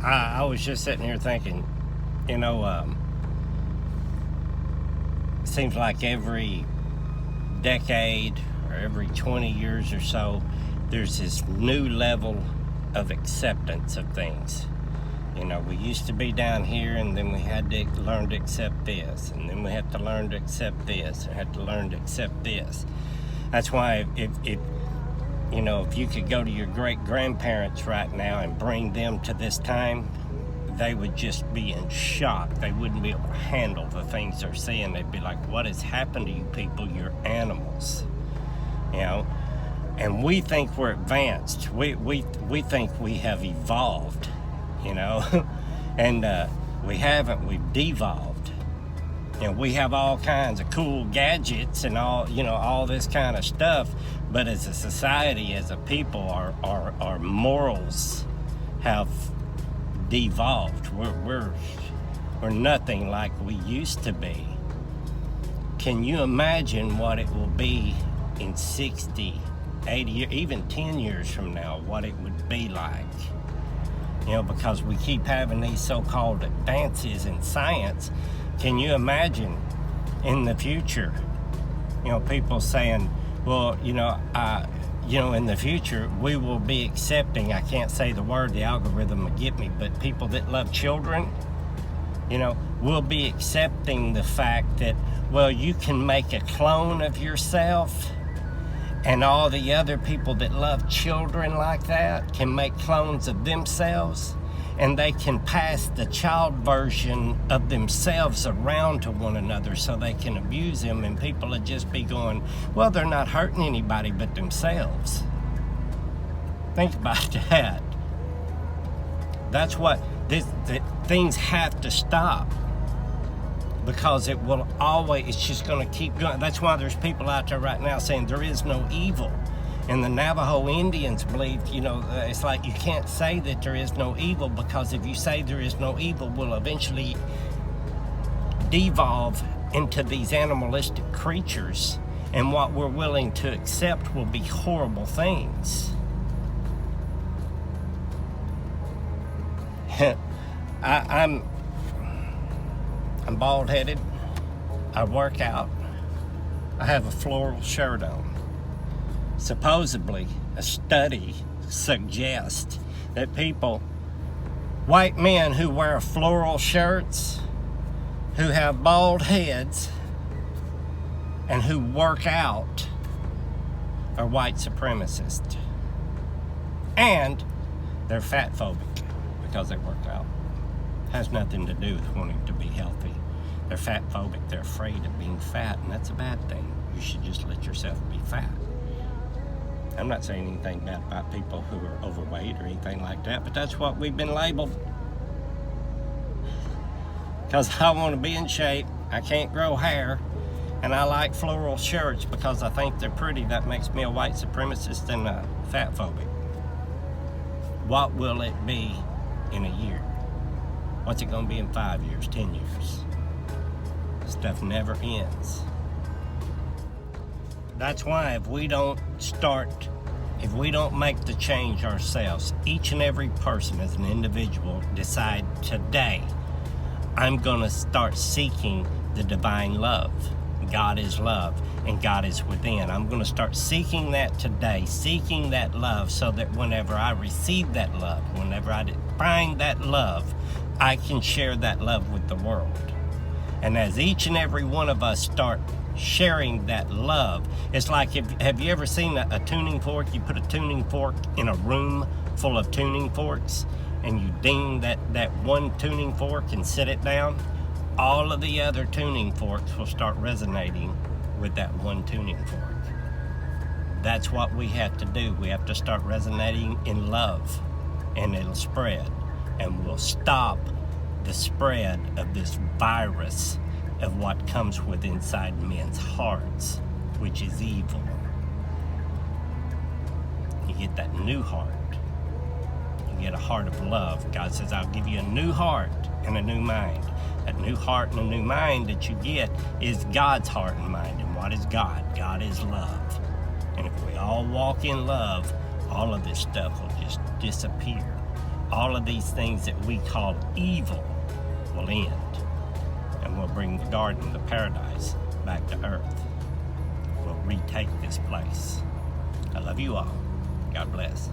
I was just sitting here thinking, seems like every decade or every 20 years or so, there's this new level of acceptance of things. We used to be down here, and then we had to learn to accept this, and then we had to learn to accept this, and had to learn to accept this. That's why if you could go to your great-grandparents right now and bring them to this time, they would just be in shock. They wouldn't be able to handle the things they're seeing. They'd be like, what has happened to you people? You're animals. And we think we're advanced. We think we have evolved, and we haven't. We've devolved. We have all kinds of cool gadgets and all this kind of stuff, but as a society, as a people, our morals have devolved. We're nothing like we used to be. Can you imagine what it will be in 60, 80, even 10 years from now, what it would be like? Because we keep having these so-called advances in science. Can you imagine in the future, people saying, well, in the future, we will be accepting, I can't say the word, the algorithm will get me, but people that love children, will be accepting the fact that, well, you can make a clone of yourself, and all the other people that love children like that can make clones of themselves, and they can pass the child version of themselves around to one another so they can abuse them, and people would just be going, well, they're not hurting anybody but themselves. Think about that. That's what things have to stop, because it will always, it's just going to keep going. That's why there's people out there right now saying there is no evil. And the Navajo Indians believe, it's like you can't say that there is no evil, because if you say there is no evil, we'll eventually devolve into these animalistic creatures, and what we're willing to accept will be horrible things. I'm bald-headed. I work out. I have a floral shirt on. Supposedly, a study suggests that white men who wear floral shirts, who have bald heads, and who work out are white supremacists. And they're fat phobic because they work out. Has nothing to do with wanting to be healthy. They're fat phobic. They're afraid of being fat, and that's a bad thing. You should just let yourself be fat. I'm not saying anything bad about people who are overweight or anything like that, but that's what we've been labeled. Because I want to be in shape, I can't grow hair, and I like floral shirts because I think they're pretty. That makes me a white supremacist and a fat phobic. What will it be in a year? What's it going to be in 5 years, 10 years? Stuff never ends. That's why if we don't make the change ourselves, each and every person as an individual decide today, I'm going to start seeking the divine love. God is love, and God is within. I'm going to start seeking that today, seeking that love, so that whenever I receive that love, whenever I find that love, I can share that love with the world. And as each and every one of us start sharing that love, it's like, have you ever seen a tuning fork? You put a tuning fork in a room full of tuning forks, and you ding that one tuning fork and set it down. All of the other tuning forks will start resonating with that one tuning fork. That's what we have to do. We have to start resonating in love, and it'll spread, and we'll stop the spread of this virus of what comes with inside men's hearts, which is evil. You get that new heart. You get a heart of love. God says, I'll give you a new heart and a new mind. That new heart and a new mind that you get is God's heart and mind. And what is God? God is love. And if we all walk in love, all of this stuff will just disappear. all of these things that we call evil will end. And we'll bring the garden, the paradise, back to earth. We'll retake this place. I love you all. God bless.